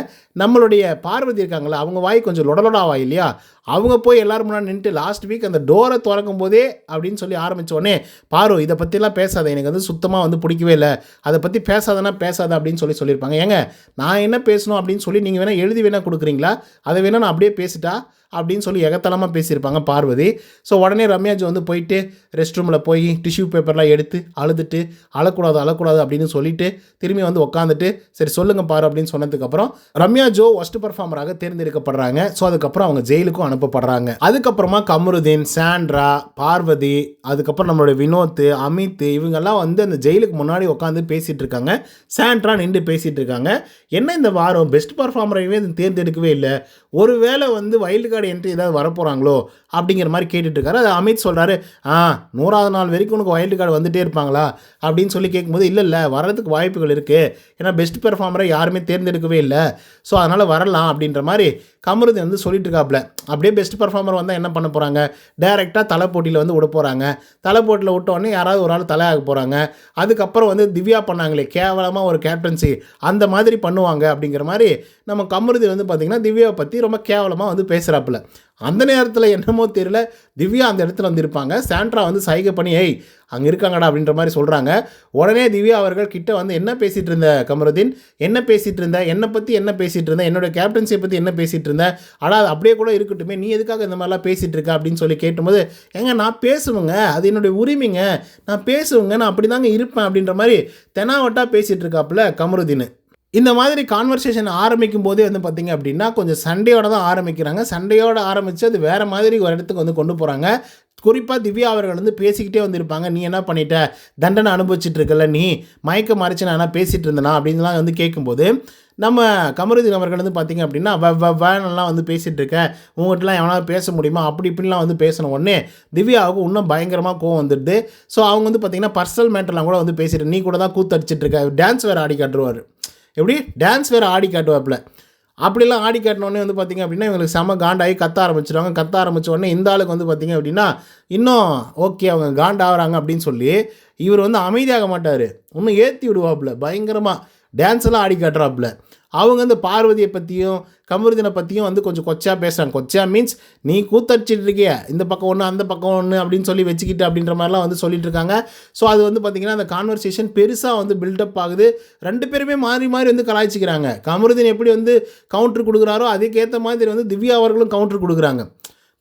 நம்மளுடைய பார்வதி இருக்காங்களா, அவங்க வாய் கொஞ்சம் லொடலொடா வாய் இல்லையா, அவங்க போய் எல்லோரும் முன்னாடி நின்றுட்டு லாஸ்ட் வீக் அந்த டோரை திறக்கும் போதே அப்படின்னு சொல்லி ஆரம்பித்தோடனே பாரு இதை பற்றிலாம் பேசாத, எனக்கு வந்து சுத்தமாக வந்து பிடிக்கவே இல்லை, அதை பற்றி பேசாதனா பேசாத அப்படின்னு சொல்லியிருப்பாங்க. ஏங்க நான் என்ன பேசணும் அப்படின்னு சொல்லி நீங்கள் வேணால் எழுதி வேணால் கொடுக்குறீங்களா, அதை வேணால் நான் அப்படியே பேசிட்டா அப்படின்னு சொல்லி எகத்தலமாக பேசியிருப்பாங்க பார்வதி. ஸோ உடனே ரம்யாஜி வந்து போயிட்டு ரெஸ்ட் ரூமில் போய் டிஷ்யூ பேப்பர்லாம் எடுத்து அழுதுட்டு அழக்கூடாது அப்படின்னு சொல்லிட்டு திரும்பி வந்து உட்காந்துட்டு சரி சொல்லுங்கள் பாரு அப்படின்னு சொன்னதுக்கப்புறம் ரம்யா ஜோ ஒஸ்ட் பர்ஃபார்மராக தேர்ந்தெடுக்கப்படுறாங்க. ஸோ அதுக்கப்புறம் அவங்க ஜெயிலுக்கும் அனுப்பப்படுறாங்க. அதுக்கப்புறமா கமருதீன், சாண்ட்ரா, பார்வதி, அதுக்கப்புறம் நம்மளுடைய வினோத், அமித் இவங்கெல்லாம் வந்து அந்த ஜெயிலுக்கு முன்னாடி உட்காந்து பேசிகிட்டு இருக்காங்க. சாண்ட்ரா நின்று பேசிகிட்டு இருக்காங்க. என்ன இந்த வாரம் பெஸ்ட் பர்ஃபார்மரையுமே தேர்ந்தெடுக்கவே இல்லை, ஒருவேளை வந்து வைல்டு கார்டு என்ட்ரி ஏதாவது வரப்போகிறாங்களோ அப்படிங்கிற மாதிரி கேட்டுட்ருக்காரு. அது அமித் சொல்கிறாரு, 100வது நாள் வரைக்கும் உனக்கு வைல்டு கார்டு வந்துகிட்டே இருப்பாங்களா அப்படின்னு சொல்லி கேட்கும்போது இல்லை வரதுக்கு வாய்ப்புகள் இருக்குது, ஏன்னா பெஸ்ட் பெர்ஃபார்மரை யாருமே தேர்ந்தெடுக்கவே இல்லை, ஸோ அதனால் வரலாம் அப்படின்ற மாதிரி கமருதீன் வந்து சொல்லிட்டு இருக்காப்புல. அப்படியே பெஸ்ட் பெர்ஃபார்மர் வந்தால் என்ன பண்ண போகிறாங்க, டைரெக்டாக தலை போட்டியில் வந்து விட போகிறாங்க. தலை போட்டியில் விட்டோடனே யாராவது ஒரு ஆள் தலையாக போகிறாங்க. அதுக்கப்புறம் வந்து திவ்யா பண்ணாங்களே கேவலமாக ஒரு கேப்டன்சி, அந்த மாதிரி பண்ணுவாங்க அப்படிங்கிற மாதிரி நம்ம கமருதீன் வந்து பார்த்திங்கன்னா திவ்யாவை பற்றி ரொம்ப கேவலமாக வந்து பேசுகிறாப்புல. அந்த நேரத்தில் என்னமோ தெரியல திவ்யா அந்த இடத்துல வந்துருப்பாங்க. சாண்ட்ரா வந்து சைகை பண்ணி அங்கே இருக்காங்கடா அப்படின்ற மாதிரி சொல்கிறாங்க. உடனே திவ்யா அவர்கள் கிட்ட வந்து என்ன பேசிகிட்டு இருந்த கமருதீன், என்ன பேசிகிட்டு இருந்த, என்னை பற்றி என்ன பேசிகிட்டு இருந்தேன், என்னோட கேப்டன்சியை பற்றி என்ன பேசிகிட்டு இருந்தேன், ஆனால் அது அப்படியே கூட இருக்கட்டுமே, நீ எதுக்காக இந்த மாதிரிலாம் பேசிகிட்டு இருக்க அப்படின்னு சொல்லி கேட்டும்போது நான் பேசுவேங்க, அது என்னுடைய உரிமைங்க, நான் பேசுவேங்க, நான் அப்படி தாங்க இருப்பேன் அப்படின்ற மாதிரி தெனாவட்டாக பேசிகிட்டு இருக்காப்புல கமருதீன். இந்த மாதிரி கான்வர்சேஷன் ஆரம்பிக்கும் போதே வந்து பார்த்திங்க அப்படின்னா கொஞ்சம் சண்டையோடு தான் ஆரம்பிக்கிறாங்க. சண்டையோடு ஆரம்பித்து அது வேறு மாதிரி ஒரு இடத்துக்கு வந்து கொண்டு போகிறாங்க. குறிப்பாக திவ்யா அவர்கள் வந்து பேசிக்கிட்டே வந்திருப்பாங்க, நீ என்ன பண்ணிட்ட, தண்டனை அனுபவிச்சுட்டு இருக்கல, நீ மயக்க மறைச்சு நான் என்ன பேசிகிட்டு இருந்தேனா அப்படின்லாம் வந்து கேட்கும்போது நம்ம கமருதீன் அவர்கள் வந்து பார்த்திங்க அப்படின்னா வேனெல்லாம் வந்து பேசிகிட்டு இருக்கேன், உங்கள்கிட்டலாம் எவனாவது பேச முடியுமா அப்படி இப்படிலாம் வந்து பேசின உடனே திவ்யாவுக்கு இன்னும் பயங்கரமாக கோவம் வந்துடுது. ஸோ அவங்க வந்து பார்த்திங்கன்னா பர்சனல் மேட்டர்லாம் கூட வந்து பேசிட்டு, நீ கூட தான் கூத்தடிச்சிட்டு இருக்க, டான்ஸ் வேறு ஆடி காட்டுருவார், எப்படி டான்ஸ் வேறு ஆடி காட்டுவாப்பில். அப்படிலாம் ஆடி காட்டினோடனே வந்து பார்த்திங்க அப்படின்னா இவங்களுக்கு செம காண்டாகி கத்த ஆரம்பிச்சிடுவாங்க. கத்த ஆரம்பித்த உடனே இந்த ஆளுக்கு வந்து பார்த்திங்க அப்படின்னா இன்னும் ஓகே அவங்க காண்டாகிறாங்க அப்படின்னு சொல்லி இவர் வந்து அமைதியாக மாட்டார், இன்னும் ஏற்றி விடுவாப்புல, பயங்கரமாக டான்ஸ்லாம் ஆடி காட்டுறாப்புல. அவங்க வந்து பார்வதியை பற்றியும் கமருதீனை பற்றியும் வந்து கொஞ்சம் கொச்சா பேசுகிறாங்க. கொச்சா மீன்ஸ் நீ கூத்தடிச்சிட்டு இருக்கிய, இந்த பக்கம் ஒன்று அந்த பக்கம் ஒன்று அப்படின்னு சொல்லி வச்சுக்கிட்டு அப்படின்ற மாதிரிலாம் வந்து சொல்லிட்டு இருக்காங்க. ஸோ அது வந்து பார்த்திங்கன்னா அந்த கான்வர்சேஷன் பெருசாக வந்து பில்டப் ஆகுது. 2 பேருமே மாறி மாறி வந்து கலாய்ச்சிக்கிறாங்க. கமருதீன் எப்படி வந்து கவுண்டர் கொடுக்குறாரோ அதுக்கேற்ற மாதிரி வந்து திவ்யா அவர்களும் கவுண்டர் கொடுக்குறாங்க.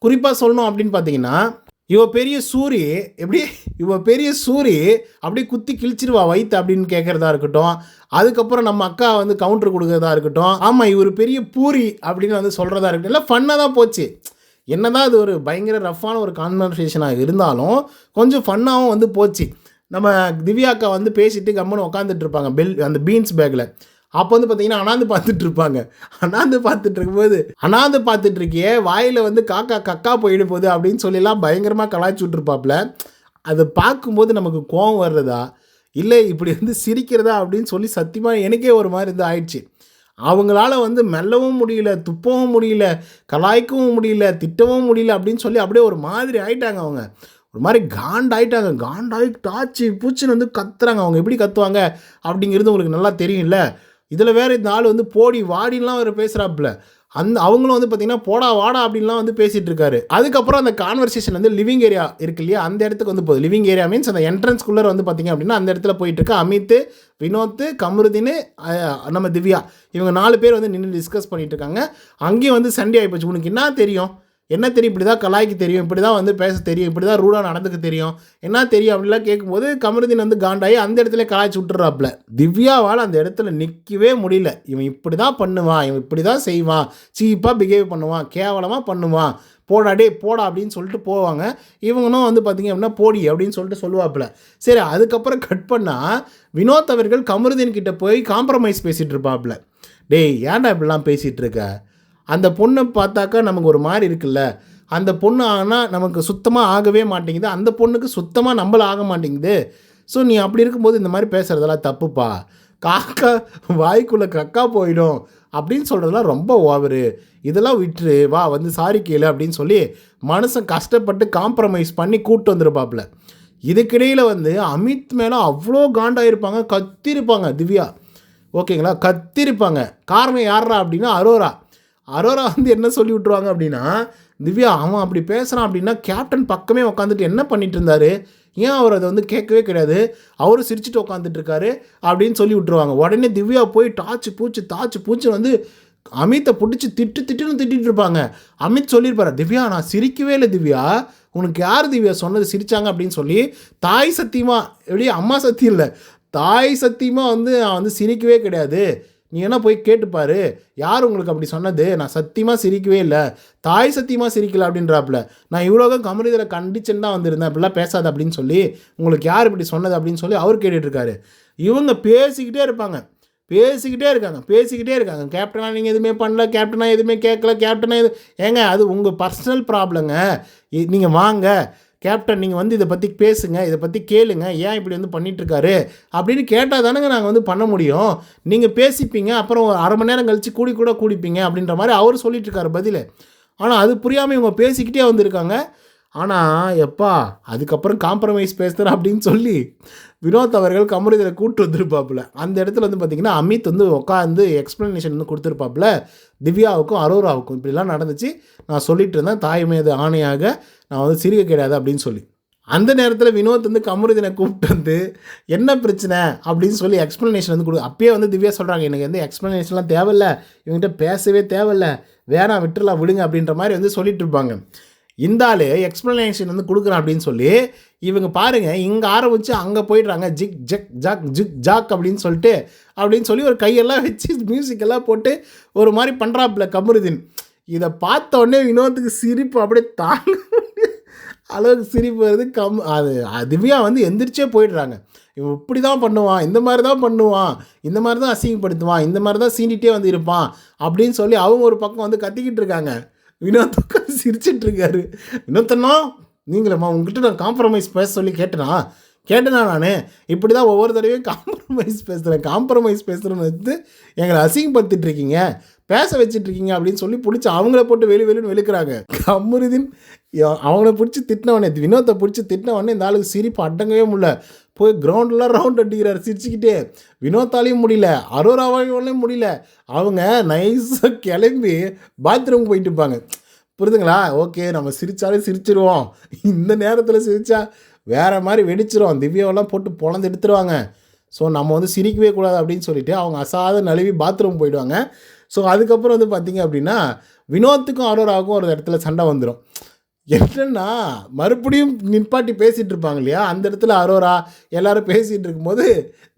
குறிப்பாக சொல்லணும் அப்படின்னு பார்த்தீங்கன்னா, இவ பெரிய சூரி அப்படியே குத்தி கிழிச்சிருவா வயிற்று அப்படின்னு கேட்குறதா இருக்கட்டும், அதுக்கப்புறம் நம்ம அக்கா வந்து கவுண்டர் கொடுக்குறதா இருக்கட்டும், ஆமாம் இவர் பெரிய பூரி அப்படின்னு வந்து சொல்கிறதா இருக்கட்டும், எல்லாம் ஃபன்னாக தான் போச்சு. என்னதான் அது ஒரு பயங்கர ரஃப்பான ஒரு கான்வர்சேஷனாக இருந்தாலும் கொஞ்சம் ஃபன்னாகவும் வந்து போச்சு. நம்ம திவ்யா அக்கா வந்து பேசிட்டு கம்முன்னு உட்காந்துட்டு இருப்பாங்க அந்த பீன்ஸ் பேக்கில். அப்போ வந்து பார்த்தீங்கன்னா அனாந்து பார்த்துட்டு இருப்பாங்க. அனாந்து பார்த்துட்டு இருக்கியே வாயில் வந்து காக்கா கக்கா போயிடு போகுது அப்படின்னு சொல்லிலாம் பயங்கரமாக கலாய்ச்சி விட்ருப்பாப்புல. அதை பார்க்கும்போது நமக்கு கோவம் வர்றதா இல்லை இப்படி வந்து சிரிக்கிறதா அப்படின்னு சொல்லி சத்தியமாக எனக்கே ஒரு மாதிரி வந்து ஆயிடுச்சு. அவங்களால வந்து மெல்லவும் முடியல, துப்பவும் முடியல, கலாய்க்கவும் முடியல, திட்டவும் முடியல அப்படின்னு சொல்லி அப்படியே ஒரு மாதிரி ஆயிட்டாங்க. அவங்க ஒரு மாதிரி காண்டாகி டாச்சு பூச்சின்னு வந்து கத்துறாங்க. அவங்க எப்படி கத்துவாங்க அப்படிங்கிறது உங்களுக்கு நல்லா தெரியும்ல. இதில் வேறு இந்த ஆள் வந்து போடி வாடிலாம் அவர் பேசுகிறாப்புல. அவங்களும் வந்து பார்த்திங்கன்னா போடா வாடா அப்படின்லாம் வந்து பேசிகிட்டு இருக்காரு. அதுக்கப்புறம் அந்த கான்வர்சேஷன் வந்து லிவிங் ஏரியா இருக்கு இல்லையா, அந்த இடத்துக்கு வந்து போகுது. லிவிங் ஏரியா மீன்ஸ் அந்த என்ட்ரன்ஸ்குள்ளே வந்து பார்த்திங்க அப்படின்னா அந்த இடத்துல போயிட்டுருக்கு. அமித், வினோத், கமருதீன், நம்ம திவ்யா இவங்க 4 பேர் வந்து நின்று டிஸ்கஸ் பண்ணிகிட்டு இருக்காங்க. அங்கேயும் வந்து சண்டே ஆகிப்போச்சு. உனக்கு என்ன தெரியும், இப்படி தான் கலாய்க்கு தெரியும், இப்படி தான் வந்து பேச தெரியும், இப்படி தான் ரூடாக நடந்துக்க தெரியும், என்ன தெரியும் அப்படிலாம் கேட்கும்போது கமருதீன் வந்து காண்டாகி அந்த இடத்துல கலாய்ச்சி விட்டுறாப்புல. திவ்யாவால் அந்த இடத்துல நிற்கவே முடியல. இவன் இப்படி தான் பண்ணுவான், இவன் இப்படி தான் செய்வான், சீப்பாக பிஹேவ் பண்ணுவான், கேவலமாக பண்ணுவான், போடா அப்படின்னு சொல்லிட்டு போவாங்க. இவங்களும் வந்து பார்த்திங்க அப்படின்னா போடி அப்படின்னு சொல்லிட்டு சொல்லுவாப்புல. சரி, அதுக்கப்புறம் கட் பண்ணால் வினோத் அவர்கள் கமருதீன் கிட்டே போய் காம்ப்ரமைஸ் பேசிகிட்டு இருப்பாப்புல. டேய் ஏன்டா இப்படிலாம் பேசிகிட்டு இருக்க, அந்த பொண்ணை பார்த்தாக்கா நமக்கு ஒரு மாதிரி இருக்குல்ல, அந்த பொண்ணு ஆனால் நமக்கு சுத்தமாக ஆகவே மாட்டேங்குது, அந்த பொண்ணுக்கு சுத்தமாக நம்மள ஆக மாட்டேங்குது. ஸோ நீ அப்படி இருக்கும்போது இந்த மாதிரி பேசுகிறதெல்லாம் தப்புப்பா, காக்கா வாய்க்குள்ளே கக்கா போயிடும் அப்படின்னு சொல்கிறதெல்லாம் ரொம்ப ஓவரு, இதெல்லாம் விட்டுரு, வா வந்து சாரி கேளு அப்படின்னு சொல்லி மனுஷன் கஷ்டப்பட்டு காம்ப்ரமைஸ் பண்ணி கூப்பிட்டு வந்துருப்பாப்புல. இதுக்கிடையில் வந்து அமித் மேலே அவ்வளோ காண்டாயிருப்பாங்க, கத்திருப்பாங்க திவ்யா. ஓகேங்களா, கத்திருப்பாங்க. காரணம் யாரா அப்படின்னா அரோரா வந்து என்ன சொல்லி விட்ருவாங்க அப்படின்னா, திவ்யா அவன் அப்படி பேசுகிறான் அப்படின்னா கேப்டன் பக்கமே உட்காந்துட்டு என்ன பண்ணிட்டு இருந்தார், ஏன் அவர் அதை வந்து கேட்கவே கிடையாது, அவரும் சிரிச்சுட்டு உட்காந்துட்டு இருக்காரு அப்படின்னு சொல்லி விட்ருவாங்க. உடனே திவ்யா போய் தாச்சு பூச்சு வந்து அமித்தை பிடிச்சி திட்டுன்னு இருப்பாங்க. அமித் சொல்லியிருப்பாரு, திவ்யா நான் சிரிக்கவே இல்லை திவ்யா, உனக்கு யார் திவ்யா சொன்னது சிரித்தாங்க அப்படின்னு சொல்லி தாய் சத்தியமாக, எப்படி அம்மா சத்தியம் இல்லை, தாய் சத்தியமாக வந்து நான் வந்து சிரிக்கவே கிடையாது, நீ என்ன போய் கேட்டுப்பாரு யார் உங்களுக்கு அப்படி சொன்னது, நான் சத்தியமாக சிரிக்கவே இல்லை, தாய் சத்தியமாக சிரிக்கல அப்படின்றாப்புல. நான் இவ்வளோ கமருதீனை கண்டிச்சுன்னு தான் வந்திருந்தேன், அப்படிலாம் பேசாது அப்படின்னு சொல்லி, உங்களுக்கு யார் இப்படி சொன்னது அப்படின்னு சொல்லி அவர் கேட்டுட்ருக்காரு. இவங்க பேசிக்கிட்டே இருக்காங்க. கேப்டனா நீங்கள் எதுவுமே பண்ணல, கேப்டனா எதுவுமே கேட்கல, கேப்டனா ஏங்க அது உங்கள் பர்சனல் ப்ராப்ளங்க, நீங்கள் வாங்க கேப்டன், நீங்கள் வந்து இதை பற்றி பேசுங்க, இதை பற்றி கேளுங்க, ஏன் இப்படி வந்து பண்ணிகிட்ருக்காரு அப்படின்னு கேட்டால் தானேங்க நாங்கள் வந்து பண்ண முடியும். நீங்கள் பேசிப்பீங்க, அப்புறம் ஒரு அரை மணி நேரம் கழித்து கூடிப்பீங்க அப்படின்ற மாதிரி அவர் சொல்லிட்டுருக்காரு பதில். ஆனால் அது புரியாமல் இவங்க பேசிக்கிட்டே வந்திருக்காங்க. ஆனால் அதுக்கப்புறம் காம்ப்ரமைஸ் பேசுகிறேன் அப்படின்னு சொல்லி வினோத் அவர்கள் கமருதீனை கூப்பிட்டு வந்திருப்பாப்புல. அந்த இடத்துல வந்து பார்த்திங்கன்னா அமித் வந்து உட்காந்து எக்ஸ்ப்ளனேஷன் வந்து கொடுத்துருப்பாப்புல. திவ்யாவுக்கும் அரோராவுக்கும் இப்படிலாம் நடந்துச்சு, நான் சொல்லிட்டு இருந்தேன், தாய் மீது ஆணையாக நான் வந்து சிரிக்க கிடையாது அப்படின்னு சொல்லி. அந்த நேரத்தில் வினோத் வந்து கமருதீனை கூப்பிட்டு வந்து என்ன பிரச்சனை அப்படின்னு சொல்லி எக்ஸ்ப்ளனேஷன் வந்து அப்பயே வந்து திவ்யா சொல்கிறாங்க, எனக்கு வந்து எக்ஸ்ப்ளனேஷன்லாம் தேவையில்லை, இவங்ககிட்ட பேசவே தேவையில்லை, வேணாம் விட்டுலாம் விடுங்க அப்படின்ற மாதிரி வந்து சொல்லிட்டு இருப்பாங்க. இந்த ஆள் எக்ஸ்ப்ளனேஷன் வந்து கொடுக்குறான் அப்படின்னு சொல்லி இவங்க பாருங்கள் இங்கே ஆரம்பித்து அங்கே போயிடுறாங்க. ஜிக் ஜாக் அப்படின்னு சொல்லி ஒரு கையெல்லாம் வச்சு மியூசிக்கெல்லாம் போட்டு ஒரு மாதிரி பண்ணுறாப்புல கமருதீன். இதை பார்த்த உடனே வினோத்துக்கு சிரிப்பு அப்படியே தாங்க அளவுக்கு சிரிப்பு வருது. திவ்யா வந்து எந்திரிச்சே போயிடுறாங்க. இவன் இப்படி தான் பண்ணுவான், இந்த மாதிரி தான் அசிங்கப்படுத்துவான், இந்த மாதிரி தான் சீண்டிகிட்டே வந்து இருப்பான் அப்படின்னு சொல்லி அவங்க ஒரு பக்கம் வந்து கத்திக்கிட்டு இருக்காங்க. வினோத் உட்காந்து சிரிச்சிட்ருக்காரு. வினோத்தண்ணா நீங்களம்மா உங்ககிட்ட நான் காம்ப்ரமைஸ் பேச சொல்லி கேட்டேனா நான் இப்படி தான் ஒவ்வொரு தடவையும் காம்ப்ரமைஸ் பேசுகிறேன்னு வந்து எங்களை அசிங்கப்படுத்திட்டுருக்கீங்க, பேச வச்சிட்ருக்கீங்க அப்படின்னு சொல்லி பிடிச்சி அவங்கள போட்டு வெளின்னு வெளுக்கிறாங்க. கமருதீன் அவங்கள பிடிச்சி திட்டினவனே, வினோத்தை பிடிச்சி திட்டினவனே இந்த ஆளுக்கு சிரிப்பு அடங்கவே முடியல. போய் கிரவுண்டெலாம் ரவுண்ட் அடிக்கிறார் சிரிச்சுக்கிட்டே. வினோத்தாலையும் முடியல, அரோராவாலையும் முடியல. அவங்க நைஸாக கிளம்பி பாத்ரூம் போயிட்டு இருப்பாங்க. புரியுதுங்களா? ஓகே, நம்ம சிரித்தாலே சிரிச்சிருவோம், இந்த நேரத்தில் சிரித்தா வேறு மாதிரி வெடிச்சிரும், திவ்யாவெல்லாம் போட்டு பொழந்து எடுத்துருவாங்க. ஸோ நம்ம வந்து சிரிக்கவே கூடாது அப்படின்னு சொல்லிவிட்டு அவங்க அசாத நழுவி பாத்ரூம் போயிடுவாங்க. ஸோ அதுக்கப்புறம் வந்து பார்த்திங்க அப்படின்னா வினோத்துக்கும் அரோராவுக்கும் ஒரு இடத்துல சண்டை வந்துடும். என்னென்னா மறுபடியும் நிப்பாட்டி பேசிகிட்டு இருப்பாங்க இல்லையா, அந்த இடத்துல அரோரா எல்லோரும் பேசிகிட்டு இருக்கும்போது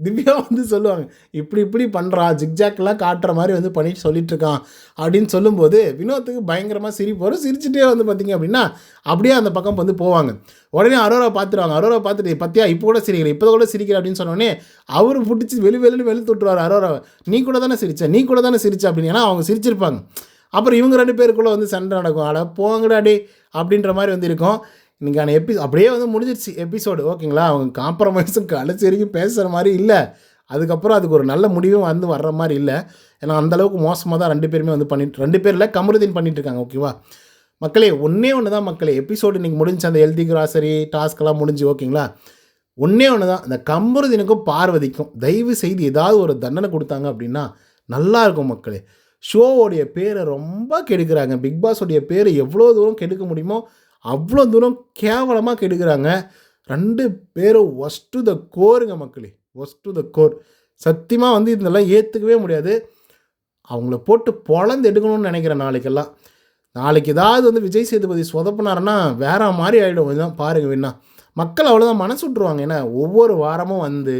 திவ்யா வந்து சொல்லுவாங்க, இப்படி பண்ணுறான், ஜிக்ஜாக்லாம் காட்டுற மாதிரி வந்து பண்ணிட்டு சொல்லிகிட்ருக்கான் அப்படின்னு சொல்லும்போது வினோத்துக்கு பயங்கரமாக சிரிப்பு வரும். சிரிச்சுட்டே வந்து பார்த்திங்க அப்படின்னா அப்படியே அந்த பக்கம் வந்து போவாங்க. உடனே அரோரா பார்த்துருவாங்க. அரோரா பார்த்துட்டு பத்தியா இப்போ கூட சிரிக்கிற, இப்போ கூட சிரிக்கிற அப்படின்னு சொன்னோடனே அவர் பிடிச்சி வெளுத்து விட்டுருவார் அரோராவை. நீ கூட தானே சிரிச்ச அப்படின்னு. ஏன்னா அவங்க சிரிச்சிருப்பாங்க. அப்புறம் இவங்க 2 பேருக்குள்ளே வந்து சண்டை நடக்கும். அட போங்கடாடி அப்படின்ற மாதிரி வந்து இருக்கும். இன்றைக்கான அப்படியே வந்து முடிஞ்சிருச்சு எபிசோடு. ஓகேங்களா? அவங்க காம்ப்ரமைஸும் கடைசி வரைக்கும் பேசுகிற மாதிரி இல்லை. அதுக்கப்புறம் அதுக்கு ஒரு நல்ல முடிவும் வந்து வர்ற மாதிரி இல்லை. ஏன்னா அந்தளவுக்கு மோசமாக தான் 2 பேருமே வந்து 2 பேரில் கமருதீன் பண்ணிகிட்ருக்காங்க. ஓகேவா மக்களே? ஒன்று தான் மக்களே, எபிசோடு இன்றைக்கி முடிஞ்சு அந்த ஹெல்தி கிராசரி டாஸ்க்கெல்லாம் முடிஞ்சு. ஓகேங்களா? ஒன்று தான், இந்த கமருதீனுக்கும் பார்வதிக்கும் தயவு செய்து ஏதாவது ஒரு தண்டனை கொடுத்தாங்க அப்படின்னா நல்லாயிருக்கும் மக்களே. ஷோவோடைய பேரை ரொம்ப கெடுக்கிறாங்க. பிக் பாஸோடைய பேரை எவ்வளோ தூரம் கெடுக்க முடியுமோ அவ்வளோ தூரம் கேவலமாக கெடுக்கிறாங்க. 2 பேரும் ஒஸ்ட் டு த கோருங்க மக்களே, ஒஸ்ட் டு த கோர். சத்தியமாக வந்து இதெல்லாம் ஏற்றுக்கவே முடியாது. அவங்கள போட்டு பொழந்து எடுக்கணும்னு நினைக்கிறேன். நாளைக்கு ஏதாவது வந்து விஜய் சேதுபதி சொதப்பினாருன்னா வேறு மாதிரி ஆகிடும். இதுதான் பாருங்கள் வேணா, மக்கள் அவ்வளோதான் மனசு விட்ருவாங்க. ஏன்னா ஒவ்வொரு வாரமும் வந்து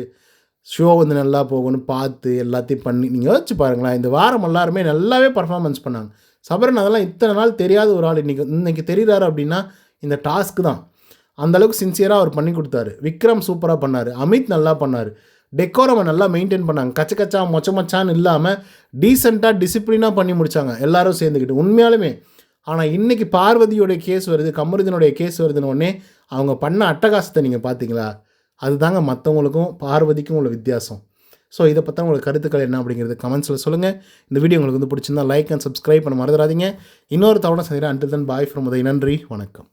ஷோ வந்து நல்லா போகணும்னு பார்த்து எல்லாத்தையும் பண்ணி நீங்கள் யோசிச்சு பாருங்களேன். இந்த வாரம் எல்லாருமே நல்லாவே பர்ஃபார்மன்ஸ் பண்ணாங்க. சபரன் அதெல்லாம் இத்தனை நாள் தெரியாத ஒரு ஆள் இன்றைக்கி தெரிகிறாரு அப்படின்னா இந்த டாஸ்க்கு தான். அந்தளவுக்கு சின்சியராக அவர் பண்ணி கொடுத்தாரு. விக்ரம் சூப்பராக பண்ணார், அமித் நல்லா பண்ணார், டெக்கோரமை நல்லா மெயின்டைன் பண்ணாங்க. கச்சா மொச்சமச்சான்னு இல்லாமல் டீசெண்டாக டிசிப்ளினாக பண்ணி முடித்தாங்க எல்லோரும் சேர்ந்துக்கிட்டு உண்மையாலுமே. ஆனால் இன்றைக்கி பார்வதியோடைய கேஸ் வருது, கமருதீனுடைய கேஸ் வருதுன்னு உடனே அவங்க பண்ண அட்டகாசத்தை நீங்கள் பார்த்தீங்களா? அதுதாங்க மற்றவங்களுக்கும் பார்வதிக்கும் உள்ள வித்தியாசம். ஸோ இதை பற்றி உங்களுக்கு கருத்துக்கள் என்ன அப்படிங்கிறது கமெண்ட்ஸில் சொல்லுங்கள். இந்த வீடியோ உங்களுக்கு வந்து பிடிச்சிருந்தா லைக் அண்ட் சப்ஸ்கிரைப் பண்ண மறந்துடாதீங்க. இன்னொரு தவணை சந்திக்கிறேன். Until then bye from Uday. நன்றி, வணக்கம்.